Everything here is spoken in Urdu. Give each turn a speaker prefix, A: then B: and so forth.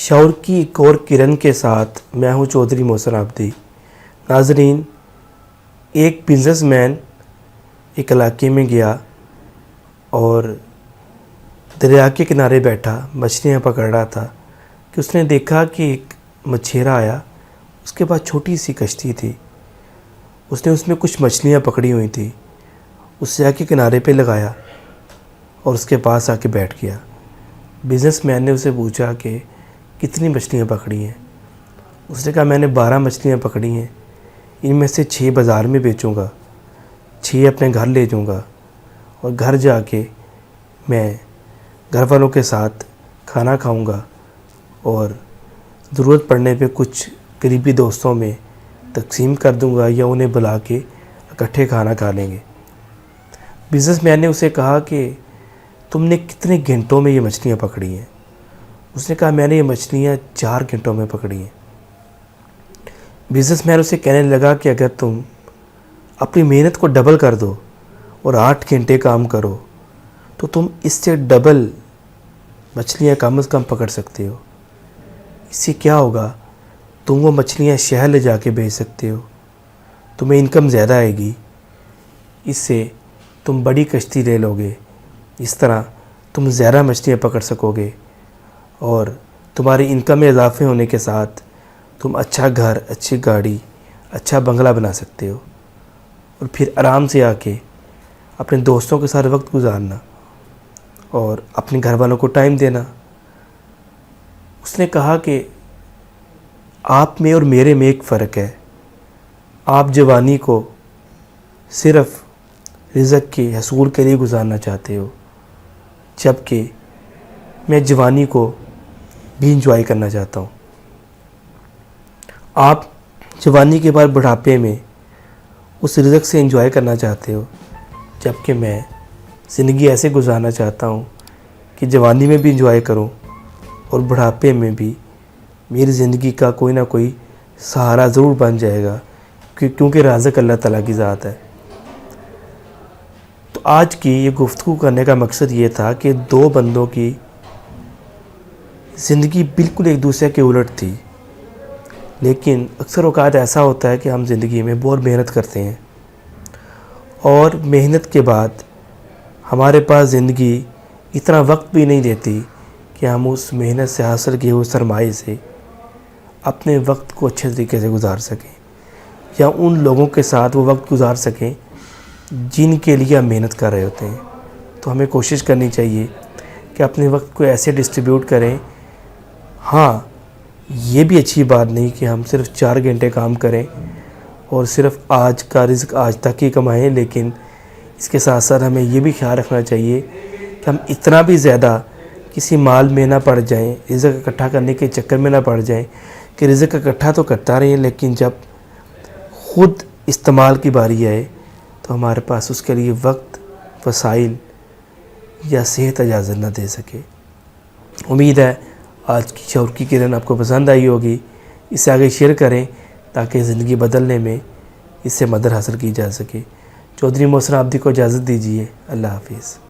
A: شعور کی ایک اور کرن کے ساتھ میں ہوں چودھری محسن عابدی۔ ناظرین، ایک بزنس مین ایک علاقے میں گیا اور دریا کے کنارے بیٹھا مچھلیاں پکڑ رہا تھا کہ اس نے دیکھا کہ ایک مچھیرا آیا، اس کے پاس چھوٹی سی کشتی تھی، اس نے اس میں کچھ مچھلیاں پکڑی ہوئی تھیں، اس سے آ کے کنارے پہ لگایا اور اس کے پاس آ کے بیٹھ گیا۔ بزنس مین نے اسے پوچھا کہ کتنی مچھلیاں پکڑی ہیں؟ اس نے کہا میں نے 12 مچھلیاں پکڑی ہیں، ان میں سے 6 بازار میں بیچوں گا، 6 اپنے گھر لے جاؤں گا اور گھر جا کے میں گھر والوں کے ساتھ کھانا کھاؤں گا اور ضرورت پڑنے پہ کچھ قریبی دوستوں میں تقسیم کر دوں گا یا انہیں بلا کے اکٹھے کھانا کھا لیں گے۔ بزنس مین نے اسے کہا کہ تم نے کتنے گھنٹوں میں یہ مچھلیاں پکڑی ہیں؟ اس نے کہا میں نے یہ مچھلیاں 4 گھنٹوں میں پکڑی ہیں۔ بزنس مین اسے کہنے لگا کہ اگر تم اپنی محنت کو ڈبل کر دو اور 8 گھنٹے کام کرو تو تم اس سے ڈبل مچھلیاں کم از کم پکڑ سکتے ہو۔ اس سے کیا ہوگا؟ تم وہ مچھلیاں شہر لے جا کے بیچ سکتے ہو، تمہیں انکم زیادہ آئے گی، اس سے تم بڑی کشتی لے لو گے، اس طرح تم زیادہ مچھلیاں پکڑ سکو گے اور تمہاری انکم میں اضافے ہونے کے ساتھ تم اچھا گھر، اچھی گاڑی، اچھا بنگلہ بنا سکتے ہو اور پھر آرام سے آ کے اپنے دوستوں کے ساتھ وقت گزارنا اور اپنے گھر والوں کو ٹائم دینا۔ اس نے کہا کہ آپ میں اور میرے میں ایک فرق ہے، آپ جوانی کو صرف رزق کے حصول کے لیے گزارنا چاہتے ہو، جبکہ میں جوانی کو بھی انجوائے کرنا چاہتا ہوں۔ آپ جوانی کے بعد بڑھاپے میں اس رزق سے انجوائے کرنا چاہتے ہو، جبکہ میں زندگی ایسے گزارنا چاہتا ہوں کہ جوانی میں بھی انجوائے کروں اور بڑھاپے میں بھی میری زندگی کا کوئی نہ کوئی سہارا ضرور بن جائے گا، کیونکہ رازق اللہ تعالیٰ کی ذات ہے۔ تو آج کی یہ گفتگو کرنے کا مقصد یہ تھا کہ 2 بندوں کی زندگی بالکل ایک دوسرے کے الٹ تھی، لیکن اکثر اوقات ایسا ہوتا ہے کہ ہم زندگی میں بہت محنت کرتے ہیں اور محنت کے بعد ہمارے پاس زندگی اتنا وقت بھی نہیں دیتی کہ ہم اس محنت سے حاصل کیے ہوئے سرمایے سے اپنے وقت کو اچھے طریقے سے گزار سکیں یا ان لوگوں کے ساتھ وہ وقت گزار سکیں جن کے لیے ہم محنت کر رہے ہوتے ہیں۔ تو ہمیں کوشش کرنی چاہیے کہ اپنے وقت کو ایسے ڈسٹریبیوٹ کریں۔ ہاں، یہ بھی اچھی بات نہیں کہ ہم صرف 4 گھنٹے کام کریں اور صرف آج کا رزق آج تک ہی کمائیں، لیکن اس کے ساتھ ساتھ ہمیں یہ بھی خیال رکھنا چاہیے کہ ہم اتنا بھی زیادہ کسی مال میں نہ پڑ جائیں، رزق اکٹھا کرنے کے چکر میں نہ پڑ جائیں کہ رزق اکٹھا تو کرتا رہیں لیکن جب خود استعمال کی باری آئے تو ہمارے پاس اس کے لیے وقت، وسائل یا صحت اجازت نہ دے سکے۔ امید ہے آج کی شعور کی کرن آپ کو پسند آئی ہوگی، اسے آگے شیئر کریں تاکہ زندگی بدلنے میں اس سے مدد حاصل کی جا سکے۔ چودھری محسن عابدی کو اجازت دیجیے۔ اللہ حافظ۔